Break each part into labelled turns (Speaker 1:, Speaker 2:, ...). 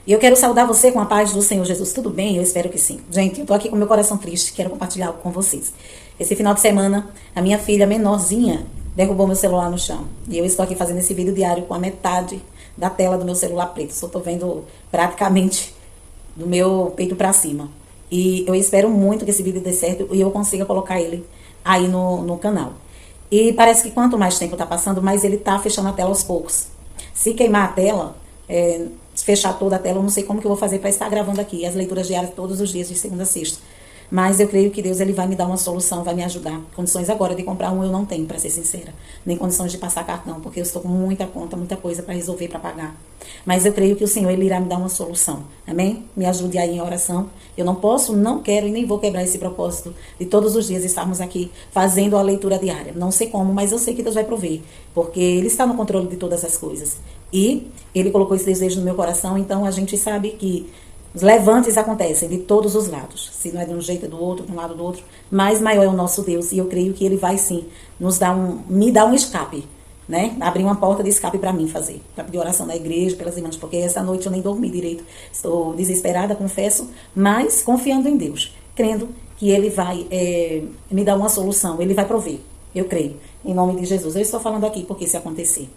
Speaker 1: E eu quero saudar você com a paz do Senhor Jesus. Tudo bem? Eu espero que sim. Gente, eu tô aqui com meu coração triste. Quero compartilhar algo com vocês. Esse final de semana, a minha filha menorzinha derrubou meu celular no chão. E eu estou aqui fazendo esse vídeo diário com a metade da tela do meu celular preto. Só tô vendo praticamente do meu peito pra cima. E eu espero muito que esse vídeo dê certo e eu consiga colocar ele aí no canal. E parece que quanto mais tempo tá passando, mais ele tá fechando a tela aos poucos. Se queimar a tela, fechar toda a tela, eu não sei como que eu vou fazer para estar gravando aqui as leituras diárias todos os dias, de segunda a sexta. Mas eu creio que Deus ele vai me dar uma solução, vai me ajudar. Condições agora de comprar um eu não tenho, para ser sincera. Nem condições de passar cartão, porque eu estou com muita conta, muita coisa para resolver, para pagar. Mas eu creio que o Senhor ele irá me dar uma solução. Amém? Me ajude aí em oração. Eu não posso, não quero e nem vou quebrar esse propósito de todos os dias estarmos aqui fazendo a leitura diária. Não sei como, mas eu sei que Deus vai prover, porque Ele está no controle de todas as coisas. E Ele colocou esse desejo no meu coração, então a gente sabe que os levantes acontecem de todos os lados. Se não é de um jeito, é do outro, de um lado do outro. Mas maior é o nosso Deus. E eu creio que Ele vai sim me dar um escape, né? Abrir uma porta de escape para mim fazer. Para pedir oração na igreja, pelas irmãs. Porque essa noite eu nem dormi direito. Estou desesperada, confesso. Mas confiando em Deus. Crendo que Ele vai me dar uma solução. Ele vai prover. Eu creio. Em nome de Jesus. Eu estou falando aqui porque se acontecer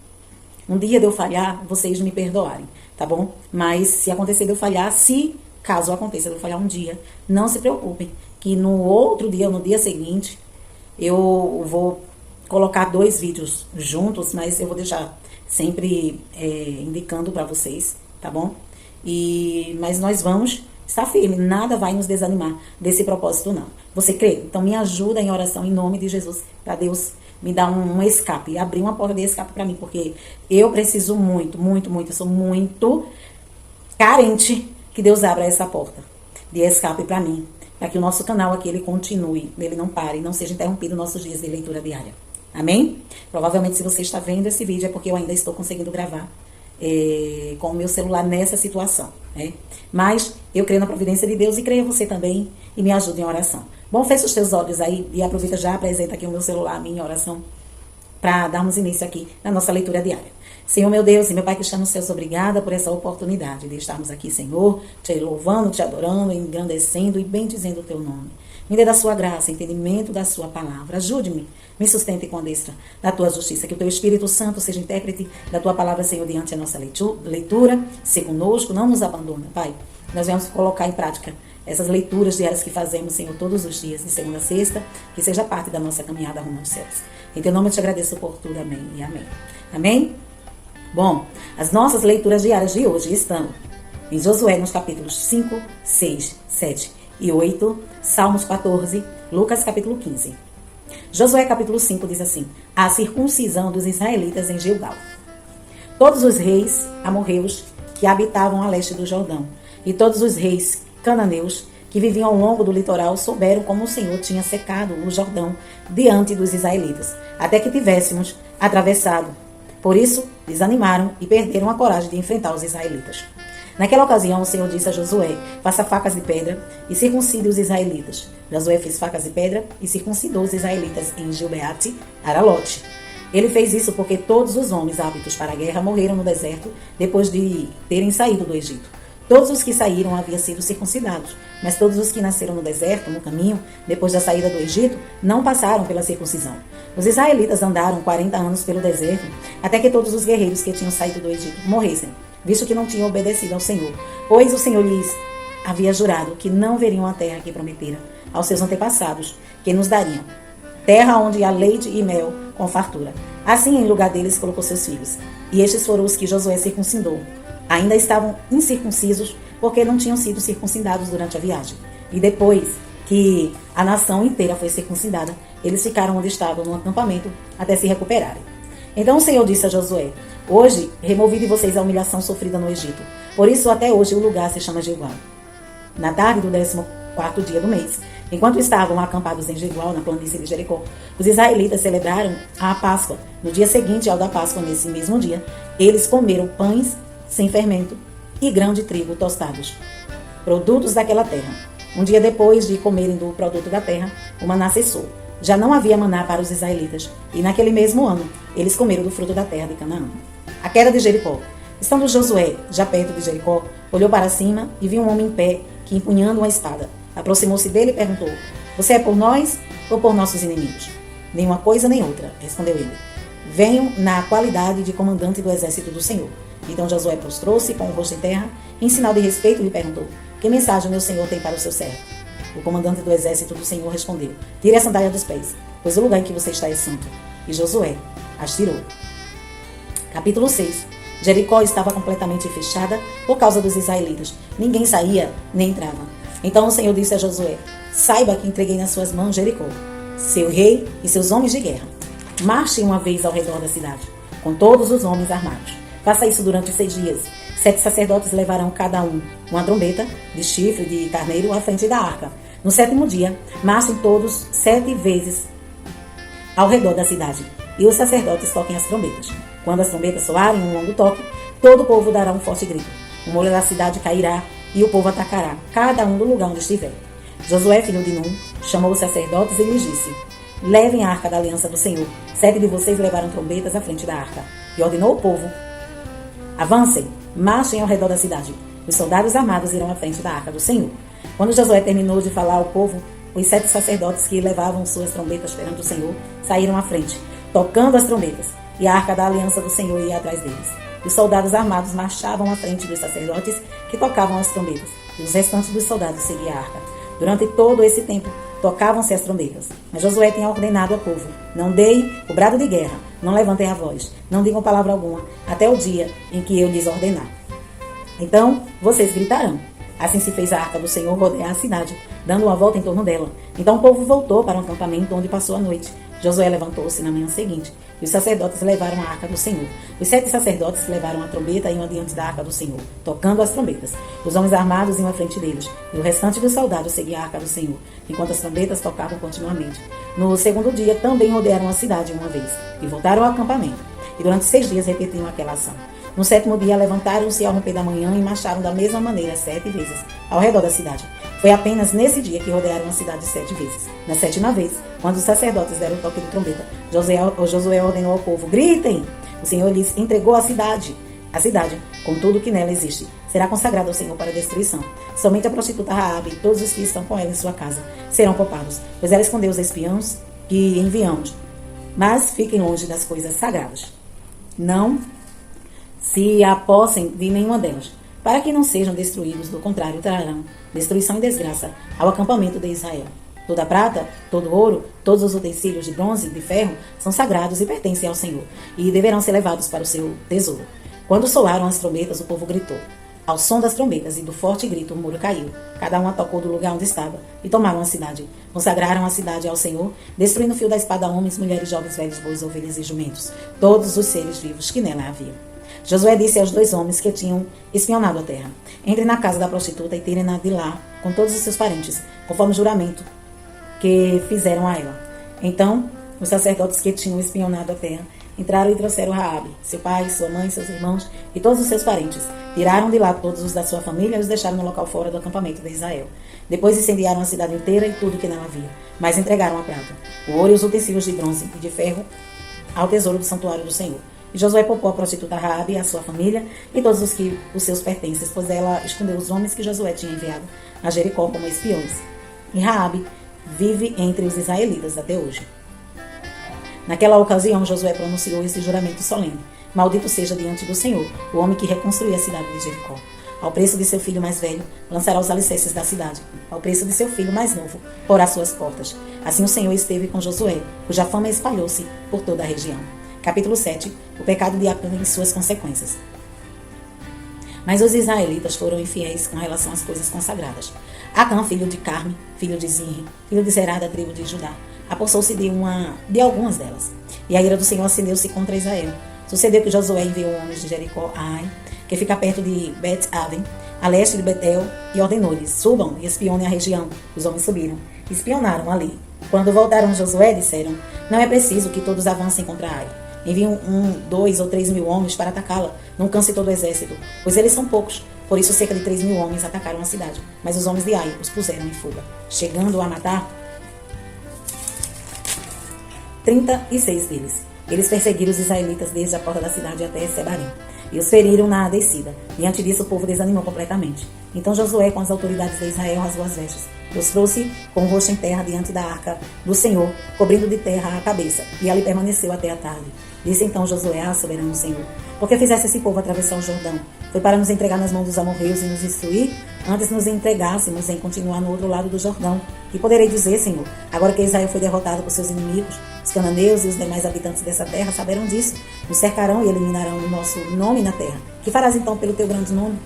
Speaker 1: um dia de eu falhar, vocês me perdoarem, tá bom? Mas se acontecer de eu falhar, se caso aconteça de eu falhar um dia, não se preocupem, que no outro dia, no dia seguinte, eu vou colocar 2 vídeos juntos, mas eu vou deixar sempre indicando para vocês, tá bom? Mas nós vamos estar firme, nada vai nos desanimar desse propósito, não. Você crê? Então me ajuda em oração em nome de Jesus, para Deus me dar um escape, abrir uma porta de escape para mim, porque eu preciso muito, muito, muito, eu sou muito carente que Deus abra essa porta de escape para mim, para que o nosso canal aqui, ele continue, ele não pare, não seja interrompido nossos dias de leitura diária. Amém? Provavelmente se você está vendo esse vídeo é porque eu ainda estou conseguindo gravar com o meu celular nessa situação, né? Mas eu creio na providência de Deus e creio você também e me ajude em oração. Bom, fecha os teus olhos aí e aproveita já, apresenta aqui o meu celular, a minha oração, para darmos início aqui na nossa leitura diária. Senhor, meu Deus e meu Pai que está nos céus, obrigada por essa oportunidade de estarmos aqui, Senhor, te louvando, te adorando, engrandecendo e bendizendo o teu nome. Me dê da sua graça, entendimento da sua palavra. Ajude-me, me sustente com a destra da tua justiça. Que o teu Espírito Santo seja intérprete da tua palavra, Senhor, diante da nossa leitura. Se conosco, não nos abandona, Pai. Nós vamos colocar em prática essas leituras diárias que fazemos, Senhor, todos os dias, de segunda a sexta, que seja parte da nossa caminhada rumo aos céus. Em teu nome eu te agradeço por tudo. Amém e amém. Amém? Bom, as nossas leituras diárias de hoje estão em Josué, nos capítulos 5, 6, 7 e 8, Salmos 14, Lucas capítulo 15. Josué capítulo 5 diz assim: a circuncisão dos israelitas em Gilgal. Todos os reis amorreus que habitavam a leste do Jordão e todos os reis cananeus que viviam ao longo do litoral souberam como o Senhor tinha secado o Jordão diante dos israelitas, até que tivéssemos atravessado. Por isso, desanimaram e perderam a coragem de enfrentar os israelitas. Naquela ocasião, o Senhor disse a Josué: faça facas de pedra e circuncide os israelitas. Josué fez facas de pedra e circuncidou os israelitas em Gibeate Aralote. Ele fez isso porque todos os homens aptos para a guerra morreram no deserto depois de terem saído do Egito. Todos os que saíram haviam sido circuncidados, mas todos os que nasceram no deserto, no caminho, depois da saída do Egito, não passaram pela circuncisão. Os israelitas andaram 40 anos pelo deserto, até que todos os guerreiros que tinham saído do Egito morressem, visto que não tinham obedecido ao Senhor. Pois o Senhor lhes havia jurado que não veriam a terra que prometera aos seus antepassados, que nos dariam, terra onde há leite e mel com fartura. Assim, em lugar deles, colocou seus filhos. E estes foram os que Josué circuncidou. Ainda estavam incircuncisos, porque não tinham sido circuncidados durante a viagem. E depois que a nação inteira foi circuncidada, eles ficaram onde estavam, no acampamento, até se recuperarem. Então o Senhor disse a Josué: hoje removi de vocês a humilhação sofrida no Egito. Por isso até hoje o lugar se chama Gilgal. Na tarde do 14º dia do mês, enquanto estavam acampados em Gilgal, na planície de Jericó, os israelitas celebraram a Páscoa. No dia seguinte ao da Páscoa, nesse mesmo dia, eles comeram pães sem fermento e grão de trigo tostados, produtos daquela terra. Um dia depois de comerem do produto da terra, o maná cessou. Já não havia maná para os israelitas, e naquele mesmo ano, eles comeram do fruto da terra de Canaã. A queda de Jericó. Estando Josué já perto de Jericó, olhou para cima e viu um homem em pé, que empunhando uma espada. Aproximou-se dele e perguntou: Você é por nós ou por nossos inimigos? Nenhuma coisa nem outra, respondeu ele. Venho na qualidade de comandante do exército do Senhor. Então Josué prostrou-se com o rosto em terra, e em sinal de respeito lhe perguntou: Que mensagem meu senhor tem para o seu servo? O comandante do exército do Senhor respondeu: Tire a sandália dos pés, pois o lugar em que você está é santo. E Josué as tirou. Capítulo 6. Jericó estava completamente fechada por causa dos israelitas. Ninguém saía nem entrava. Então o Senhor disse a Josué: Saiba que entreguei nas suas mãos Jericó, seu rei e seus homens de guerra. Marche uma vez ao redor da cidade, com todos os homens armados. Faça isso durante 6 dias. 7 sacerdotes levarão cada um uma trombeta de chifre de carneiro à frente da arca. No 7º dia, marchem todos 7 vezes ao redor da cidade, e os sacerdotes toquem as trombetas. Quando as trombetas soarem um longo toque, todo o povo dará um forte grito. O muro da cidade cairá e o povo atacará, cada um do lugar onde estiver. Josué, filho de Nun, chamou os sacerdotes e lhes disse: Levem a arca da aliança do Senhor. 7 de vocês levaram trombetas à frente da arca. E ordenou ao povo: Avancem, marchem ao redor da cidade. Os soldados armados irão à frente da arca do Senhor. Quando Josué terminou de falar ao povo, os 7 sacerdotes que levavam suas trombetas perante o Senhor saíram à frente, tocando as trombetas, e a arca da aliança do Senhor ia atrás deles. Os soldados armados marchavam à frente dos sacerdotes que tocavam as trombetas, e os restantes dos soldados seguiam a arca. Durante todo esse tempo, tocavam-se as trombetas. Mas Josué tinha ordenado ao povo: Não deem o brado de guerra, não levantem a voz, não digam palavra alguma, até o dia em que eu lhes ordenar. Então vocês gritarão. Assim se fez a arca do Senhor rodear a cidade, dando uma volta em torno dela. Então o povo voltou para o acampamento onde passou a noite. Josué levantou-se na manhã seguinte, e os sacerdotes levaram a arca do Senhor. Os 7 sacerdotes que levaram a trombeta iam adiante da arca do Senhor, tocando as trombetas. Os homens armados iam à frente deles, e o restante dos soldados seguia a arca do Senhor, enquanto as trombetas tocavam continuamente. No 2º dia também rodearam a cidade uma vez, e voltaram ao acampamento. E durante 6 dias repetiam aquela ação. No 7º dia levantaram-se ao romper da manhã e marcharam da mesma maneira 7 vezes ao redor da cidade. Foi apenas nesse dia que rodearam a cidade 7 vezes. Na 7ª vez, quando os sacerdotes deram o toque de trombeta, Josué ordenou ao povo: Gritem! O Senhor lhes entregou a cidade, com tudo o que nela existe, será consagrada ao Senhor para destruição. Somente a prostituta Raabe e todos os que estão com ela em sua casa serão poupados, pois ela escondeu os espiões que enviamos. Mas fiquem longe das coisas sagradas. Não se apossem de nenhuma delas, para que não sejam destruídos, do contrário, trarão destruição e desgraça ao acampamento de Israel. Toda prata, todo ouro, todos os utensílios de bronze e de ferro são sagrados e pertencem ao Senhor, e deverão ser levados para o seu tesouro. Quando soaram as trombetas, o povo gritou. Ao som das trombetas e do forte grito, o muro caiu. Cada um tocou do lugar onde estava, e tomaram a cidade. Consagraram a cidade ao Senhor, destruindo o fio da espada homens, mulheres, jovens, velhos, bois, ovelhas e jumentos, todos os seres vivos que nela havia. Josué disse aos 2 homens que tinham espionado a terra: Entrem na casa da prostituta e tirem-na de lá com todos os seus parentes, conforme o juramento que fizeram a ela. Então, os sacerdotes que tinham espionado a terra entraram e trouxeram Raabe, seu pai, sua mãe, seus irmãos e todos os seus parentes. Tiraram de lá todos os da sua família e os deixaram no local fora do acampamento de Israel. Depois incendiaram a cidade inteira e tudo que nela havia, mas entregaram a prata, o ouro e os utensílios de bronze e de ferro ao tesouro do santuário do Senhor. E Josué poupou a prostituta Raabe, a sua família e todos os seus pertences, pois ela escondeu os homens que Josué tinha enviado a Jericó como espiões. E Raabe vive entre os israelitas até hoje. Naquela ocasião, Josué pronunciou esse juramento solene: Maldito seja diante do Senhor o homem que reconstruiu a cidade de Jericó. Ao preço de seu filho mais velho, lançará os alicerces da cidade. Ao preço de seu filho mais novo, porá suas portas. Assim o Senhor esteve com Josué, cuja fama espalhou-se por toda a região. Capítulo 7. O pecado de Acã e suas consequências. Mas os israelitas foram infiéis com relação às coisas consagradas. Acã, filho de Carme, filho de Zinri, filho de Zerá da tribo de Judá, apossou-se de algumas delas. E a ira do Senhor acendeu-se contra Israel. Sucedeu que Josué enviou homens de Jericó a Ai, que fica perto de Bet-Aven, a leste de Betel, e ordenou-lhes: Subam e espionem a região. Os homens subiram, espionaram ali. Quando voltaram Josué, disseram: Não é preciso que todos avancem contra Ai. Enviam 1, 2 ou 3 mil homens para atacá-la. Não canse todo o exército, pois eles são poucos. Por isso, cerca de 3 mil homens atacaram a cidade. Mas os homens de Ai os puseram em fuga, chegando a matar 36 deles. Eles perseguiram os israelitas desde a porta da cidade até Sebarim. e os feriram na descida. Diante disso, o povo desanimou completamente. Então Josué, com as autoridades de Israel, rasgou as vestes. Os trouxe com o rosto em terra diante da arca do Senhor, cobrindo de terra a cabeça, e ali permaneceu até a tarde. Disse então Josué: Ah, soberano Senhor, por que fizesse esse povo atravessar o Jordão? Foi para nos entregar nas mãos dos amorreus e nos destruir? Antes nos entregássemos em continuar no outro lado do Jordão. E poderei dizer, Senhor, agora que Israel foi derrotado por seus inimigos, os cananeus e os demais habitantes dessa terra saberão disso, nos cercarão e eliminarão o nosso nome na terra. Que farás então pelo teu grande nome?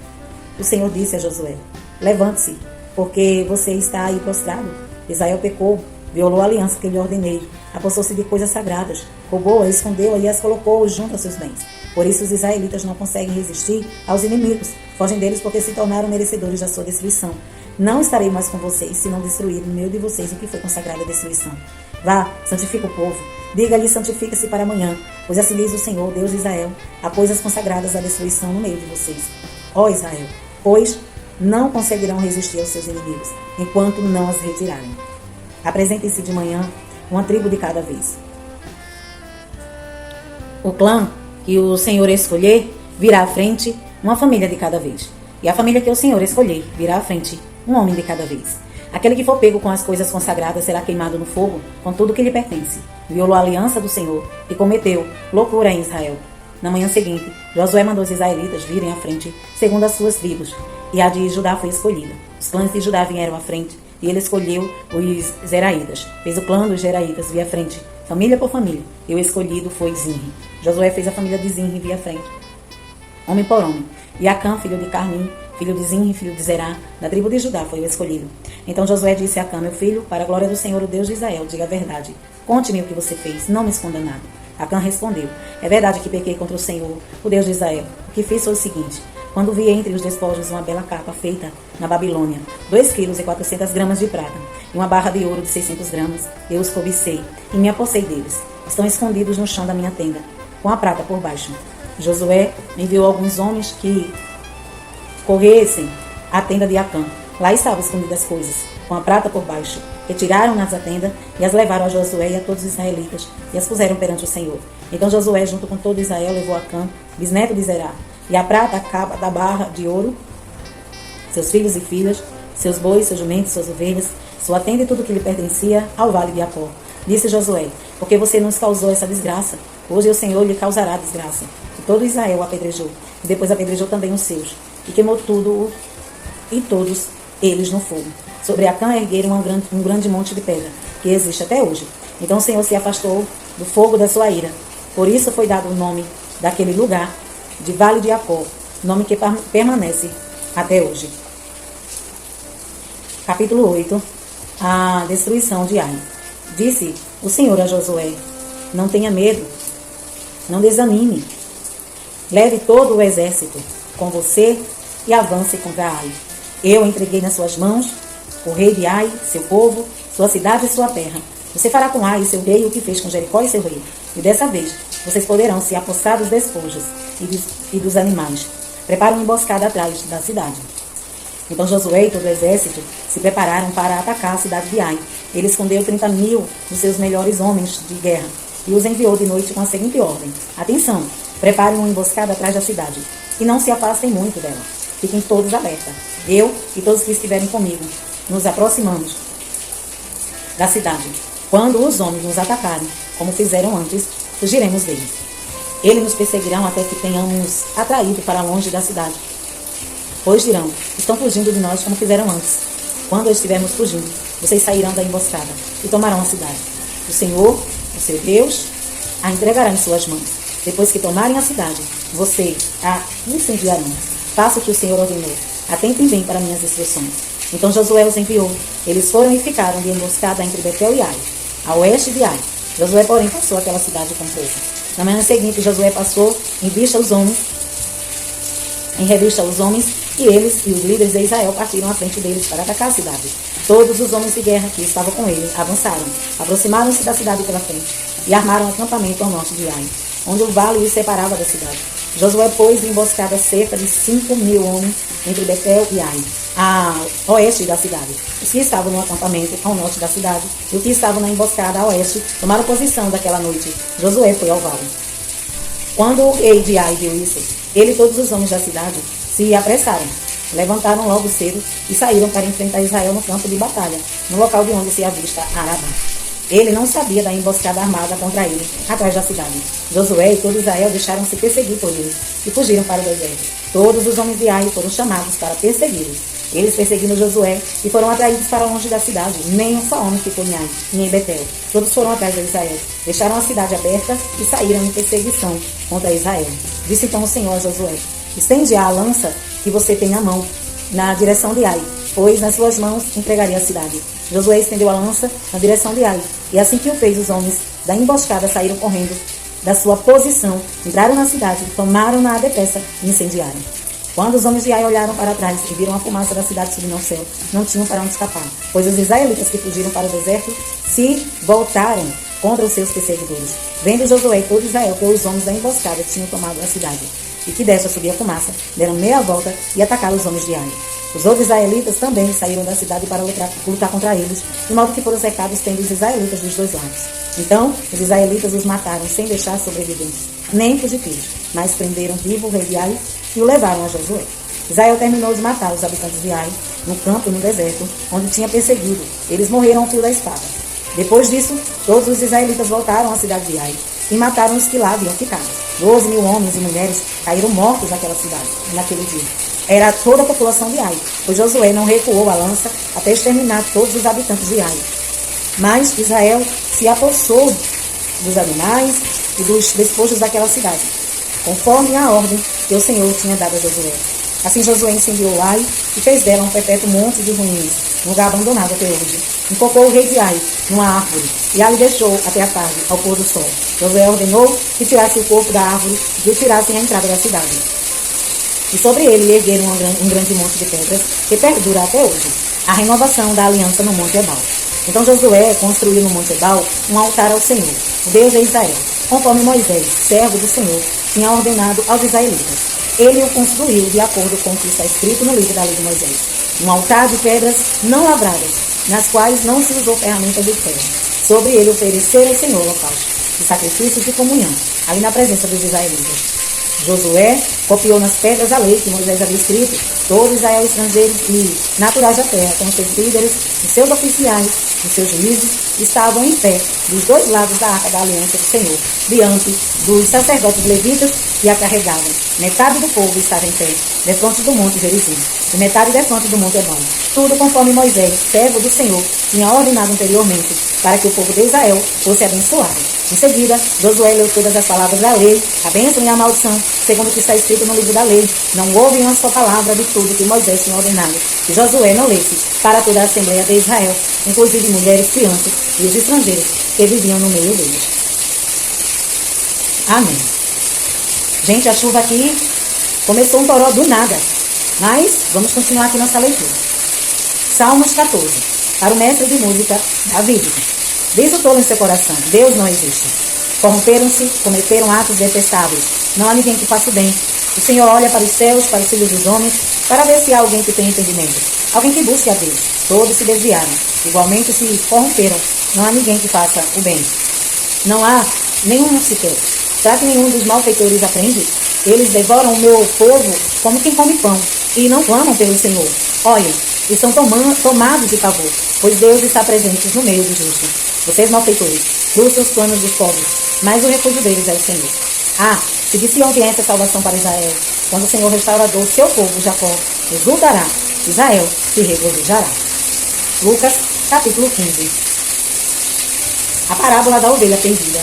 Speaker 1: O Senhor disse a Josué: Levante-se, porque você está aí prostrado. Israel pecou, violou a aliança que eu lhe ordenei, apossou-se de coisas sagradas, roubou-a, escondeu-a e as colocou junto aos seus bens. Por isso os israelitas não conseguem resistir aos inimigos, fogem deles porque se tornaram merecedores da sua destruição. Não estarei mais com vocês, se não destruir no meio de vocês o que foi consagrado à destruição. Vá, santifica o povo, diga-lhe: santifica-se para amanhã, pois assim diz o Senhor, Deus de Israel, há coisas consagradas à destruição no meio de vocês. Ó Israel, pois não conseguirão resistir aos seus inimigos, enquanto não as retirarem. Apresentem-se de manhã, uma tribo de cada vez. O clã que o Senhor escolher virá à frente, uma família de cada vez. E a família que o Senhor escolher virá à frente, um homem de cada vez. Aquele que for pego com as coisas consagradas será queimado no fogo, com tudo que lhe pertence. Violou a aliança do Senhor e cometeu loucura em Israel. Na manhã seguinte, Josué mandou os israelitas virem à frente, segundo as suas tribos, e a de Judá foi escolhida. Os clãs de Judá vieram à frente, e ele escolheu os Zeraídas. Fez o clã dos Zeraídas vir à frente, família por família, e o escolhido foi Zinri. Josué fez a família de Zinri vir à frente, homem por homem. E Acã, filho de Carmim, filho de Zinri, filho de Zerá, da tribo de Judá, foi o escolhido. Então Josué disse a Acã: Meu filho, para a glória do Senhor, o Deus de Israel, diga a verdade. Conte-me o que você fez, não me esconda nada. Acã respondeu: É verdade que pequei contra o Senhor, o Deus de Israel. O que fiz foi o seguinte: quando vi entre os despojos uma bela capa feita na Babilônia, 2 quilos e 400 gramas de prata, e uma barra de ouro de 600 gramas, eu os cobicei e me apossei deles. Estão escondidos no chão da minha tenda, com a prata por baixo. Josué enviou alguns homens que corressem à tenda de Acã. Lá estavam escondidas as coisas, com a prata por baixo. Retiraram-nas da tenda e as levaram a Josué e a todos os israelitas e as puseram perante o Senhor. Então Josué, junto com todo Israel, levou Acã, bisneto de Zerá, e a prata, a capa da barra de ouro, seus filhos e filhas, seus bois, seus jumentos, suas ovelhas, sua tenda e tudo que lhe pertencia, ao vale de Jacó. Disse Josué: Porque você nos causou essa desgraça? Hoje o Senhor lhe causará desgraça. E todo Israel o apedrejou, e depois apedrejou também os seus, e queimou tudo e todos eles no fogo. Sobre Acã ergueram um grande monte de pedra, que existe até hoje. Então o Senhor se afastou do fogo da sua ira. Por isso foi dado o nome daquele lugar de Vale de Jacó, nome que permanece até hoje. Capítulo 8. A destruição de Ai. Disse o Senhor a Josué: Não tenha medo, não desanime. Leve todo o exército com você e avance contra Ai. Eu entreguei nas suas mãos o rei de Ai, seu povo, sua cidade e sua terra. Você fará com Ai e seu rei o que fez com Jericó e seu rei. E dessa vez vocês poderão se apossar dos despojos e dos animais. Prepare uma emboscada atrás da cidade. Então Josué e todo o exército se prepararam para atacar a cidade de Ai. Ele escondeu 30.000 dos seus melhores homens de guerra e os enviou de noite com a seguinte ordem: Atenção, preparem uma emboscada atrás da cidade e não se afastem muito dela. Fiquem todos alerta. Eu e todos que estiverem comigo nos aproximamos da cidade. Quando os homens nos atacarem, como fizeram antes, fugiremos deles. Eles nos perseguirão até que tenhamos atraído para longe da cidade. Pois dirão: Estão fugindo de nós como fizeram antes. Quando estivermos fugindo, vocês sairão da emboscada e tomarão a cidade. O Senhor, o seu Deus, a entregará em suas mãos. Depois que tomarem a cidade, vocês a incendiarão. Faça o que o Senhor ordenou. Atentem bem para minhas instruções. Então Josué os enviou. Eles foram e ficaram de emboscada entre Betel e Ai, a oeste de Ai. Josué, porém, passou aquela cidade com força. Na manhã seguinte, Josué passou em revista aos homens, e eles e os líderes de Israel partiram à frente deles para atacar a cidade. Todos os homens de guerra que estavam com ele avançaram, aproximaram-se da cidade pela frente e armaram acampamento ao norte de Ai, onde o vale os separava da cidade. Josué pôs em emboscada cerca de 5.000 homens entre Betel e Ai, a oeste da cidade. Os que estavam no acampamento ao norte da cidade e os que estavam na emboscada a oeste tomaram posição daquela noite. Josué foi ao vale. Quando o rei de Ai viu isso, Ele e todos os homens da cidade se apressaram. Levantaram logo cedo e saíram para enfrentar Israel no campo de batalha, no local de onde se avista Arabá. Ele não sabia da emboscada armada contra ele, atrás da cidade. Josué e todo Israel deixaram-se perseguir por eles e fugiram para o deserto. Todos os homens de Ai foram chamados para persegui-los. Eles perseguiram Josué e foram atraídos para longe da cidade. Nem um só homem ficou em Ai, nem em Betel. Todos foram atrás de Israel. Deixaram a cidade aberta e saíram em perseguição contra Israel. Disse então o Senhor a Josué: estende a lança que você tem na mão, na direção de Ai, pois nas suas mãos entregarei a cidade. Josué estendeu a lança na direção de Ai, e assim que o fez, os homens da emboscada saíram correndo da sua posição, entraram na cidade, tomaram-na depressa e incendiaram. Quando os homens de Ai olharam para trás e viram a fumaça da cidade subindo ao céu, não tinham para onde escapar, pois os israelitas que fugiram para o deserto se voltaram contra os seus perseguidores. Vendo Josué e todo Israel que os homens da emboscada tinham tomado a cidade, e que desta subia fumaça, deram meia volta e atacaram os homens de Ai. Os outros israelitas também saíram da cidade para lutar contra eles, de modo que foram cercados tendo os israelitas dos dois lados. Então, os israelitas os mataram sem deixar sobreviventes, nem fugitivos, mas prenderam vivo o rei de Ai e o levaram a Josué. Israel terminou de matar os habitantes de Ai, no campo e no deserto, onde tinha perseguido. Eles morreram ao fio da espada. Depois disso, todos os israelitas voltaram à cidade de Ai e mataram os que lá haviam ficado. 12.000 homens e mulheres caíram mortos naquela cidade, naquele dia. Era toda a população de Ai, pois Josué não recuou a lança até exterminar todos os habitantes de Ai. Mas Israel se apossou dos animais e dos despojos daquela cidade, conforme a ordem que o Senhor tinha dado a Josué. Assim Josué incendiou Ai e fez dela um perpétuo monte de ruínas, um lugar abandonado até hoje. Enfocou o rei de Ai numa árvore e ali deixou até a tarde, ao pôr do sol. Josué ordenou que tirasse o corpo da árvore e o tirassem à entrada da cidade. E sobre ele ergueram um grande monte de pedras que perdura até hoje, a renovação da aliança no Monte Ebal. Então Josué construiu no Monte Ebal um altar ao Senhor, o Deus de Israel, conforme Moisés, servo do Senhor, tinha ordenado aos israelitas. Ele o construiu de acordo com o que está escrito no livro da lei de Moisés. Um altar de pedras não lavradas, nas quais não se usou ferramentas de ferro. Sobre ele ofereceram ao Senhor holocausto e sacrifícios de comunhão, ali na presença dos israelitas. Josué copiou nas pedras a lei que Moisés havia escrito. Todo Israel, estrangeiros e naturais da terra, com os seus líderes, os seus oficiais, os seus juízes, estavam em pé dos dois lados da arca da aliança do Senhor, diante dos sacerdotes levitas que a carregavam. Metade do povo estava em pé, defronte do monte Gerizim, e metade defronte do monte Ebal. Tudo conforme Moisés, servo do Senhor, tinha ordenado anteriormente, para que o povo de Israel fosse abençoado. Em seguida, Josué leu todas as palavras da lei, a bênção e a maldição, segundo o que está escrito no livro da lei. Não houve uma só palavra de tudo que Moisés tinha ordenado, que Josué não lesse para toda a Assembleia de Israel, inclusive mulheres, crianças e os estrangeiros que viviam no meio deles. Amém. Gente, a chuva aqui começou um toró do nada, mas vamos continuar aqui nossa leitura. Salmos 14, para o mestre de música, Davi. Diz o tolo em seu coração: Deus não existe. Corromperam-se, cometeram atos detestáveis. Não há ninguém que faça o bem. O Senhor olha para os céus, para os filhos dos homens, para ver se há alguém que tenha entendimento. Alguém que busque a Deus. Todos se desviaram. Igualmente se corromperam. Não há ninguém que faça o bem. Não há nenhum sequer. Será que nenhum dos malfeitores aprende? Eles devoram o meu povo como quem come pão, e não clamam pelo Senhor. Olhem, estão tomados de pavor, pois Deus está presente no meio dos justos. Vocês, malfeitores, frustram os planos dos pobres, mas o refúgio deles é o Senhor. Ah, se de Sião viesse a salvação para Israel, quando o Senhor restaurador seu povo, Jacó, exultará, Israel se regozijará. Lucas, capítulo 15. A parábola da ovelha perdida.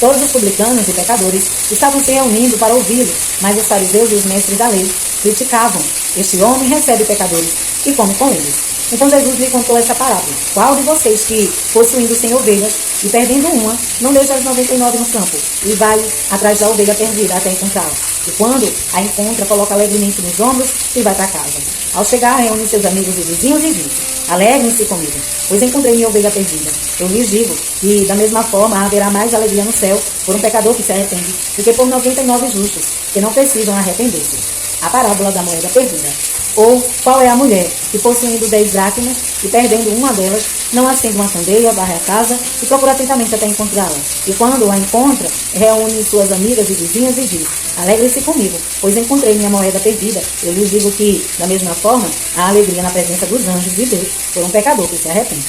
Speaker 1: Todos os publicanos e pecadores estavam se reunindo para ouvi-lo, mas os fariseus e os mestres da lei criticavam. Este homem recebe pecadores e come com eles. Então Jesus lhe contou essa parábola. Qual de vocês que, possuindo 100 ovelhas e perdendo uma, não deixa as 99 no campo e vai atrás da ovelha perdida até encontrá-la? E quando a encontra, coloca alegremente nos ombros e vai para casa. Ao chegar, reúne seus amigos e vizinhos e diz: alegrem-se comigo, pois encontrei minha ovelha perdida. Eu lhes digo que, da mesma forma, haverá mais alegria no céu por um pecador que se arrepende do que por 99 justos, que não precisam arrepender-se. A parábola da moeda perdida. Ou, qual é a mulher que, possuindo 10 dracmas e perdendo uma delas, não acende uma candeia, varre a casa e procura atentamente até encontrá-la? E quando a encontra, reúne suas amigas e vizinhas e diz: Alegre-se comigo, pois encontrei minha moeda perdida. Eu lhes digo que, da mesma forma, há alegria na presença dos anjos de Deus por um pecador que se arrepende.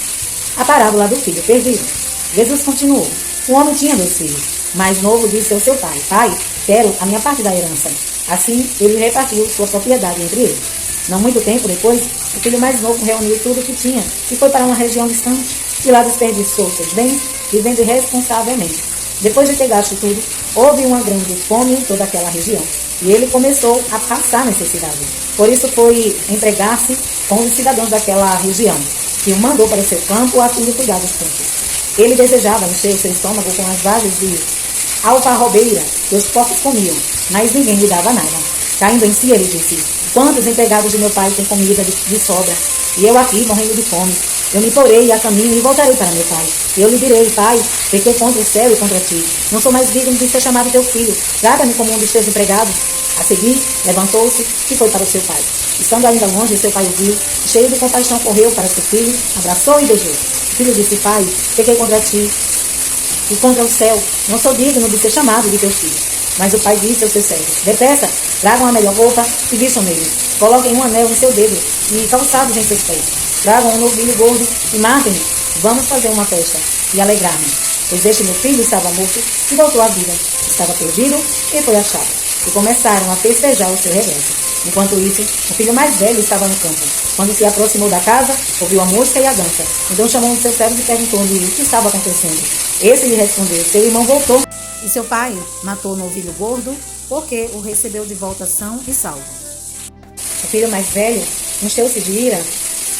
Speaker 1: A parábola do filho perdido. Jesus continuou. Um homem tinha 2 filhos. O mais novo disse ao seu pai: Pai, quero a minha parte da herança. Assim, ele repartiu sua propriedade entre eles. Não muito tempo depois, o filho mais novo reuniu tudo o que tinha e foi para uma região distante. E lá desperdiçou seus bens, vivendo irresponsavelmente. Depois de ter gasto tudo, houve uma grande fome em toda aquela região. E ele começou a passar necessidade. Por isso foi empregar-se com os cidadãos daquela região, que o mandou para o seu campo a fim de cuidar dos campos. Ele desejava encher o seu estômago com as vagens de alfarrobeira que os porcos comiam, mas ninguém lhe dava nada. Caindo em si, ele disse: Quantos empregados de meu pai têm comida de sobra? E eu aqui, morrendo de fome. Eu me porei a caminho e voltarei para meu pai. E eu lhe direi: Pai, pequei contra o céu e contra ti. Não sou mais digno de ser chamado teu filho. Trata-me como um dos teus empregados. A seguir, levantou-se e foi para o seu pai. Estando ainda longe, seu pai o viu, e cheio de compaixão correu para seu filho, abraçou e beijou. O filho disse: Pai, pequei contra ti e contra o céu. Não sou digno de ser chamado de teu filho. Mas o pai disse aos seus servos: Depressa, tragam a melhor roupa e vistam nele. Coloquem um anel em seu dedo e calçados em seus pés. Tragam um novilho gordo e matem-no. Vamos fazer uma festa e alegrar-nos. Pois este meu filho estava morto e voltou à vida. Estava perdido e foi achado. E começaram a festejar o seu regresso. Enquanto isso, o filho mais velho estava no campo. Quando se aproximou da casa, ouviu a música e a dança. Então chamou um de seus servos e perguntou-lhe o que estava acontecendo. Esse lhe respondeu: Seu irmão voltou. E seu pai matou o novilho gordo, porque o recebeu de volta são e salvo. O filho mais velho encheu-se de ira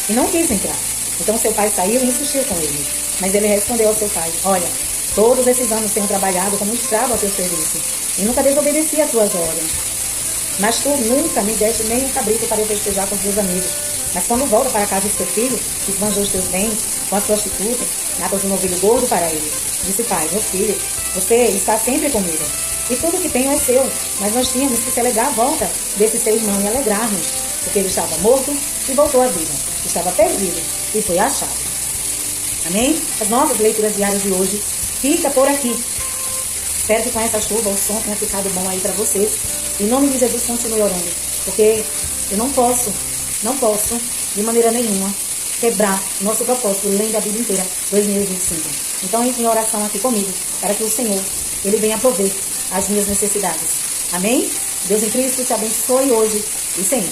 Speaker 1: e não quis entrar. Então seu pai saiu e insistiu com ele. Mas ele respondeu ao seu pai: Olha, todos esses anos tenho trabalhado como escravo ao teu serviço e nunca desobedeci às tuas ordens. Mas tu nunca me deste nem um cabrito para eu festejar com os teus amigos. Mas quando volta para a casa de teu filho, que esbanjou os teus bens com as prostitutas, matas um novilho gordo para ele. Disse: Pai, meu filho, você está sempre comigo, e tudo que tenho é seu. Mas nós tínhamos que celebrar a volta desse seu irmão e alegrar-nos, porque ele estava morto e voltou à vida, estava perdido e foi achado. Amém? As nossas leituras diárias de hoje fica por aqui. Espero que com essa chuva o som tenha ficado bom aí para vocês. Em nome de Jesus, continue orando, porque eu não posso, de maneira nenhuma, quebrar nosso propósito lendo a Bíblia inteira 2025. Então entre em oração aqui comigo, para que o Senhor, Ele venha prover as minhas necessidades. Amém? Deus em Cristo te abençoe hoje e sempre.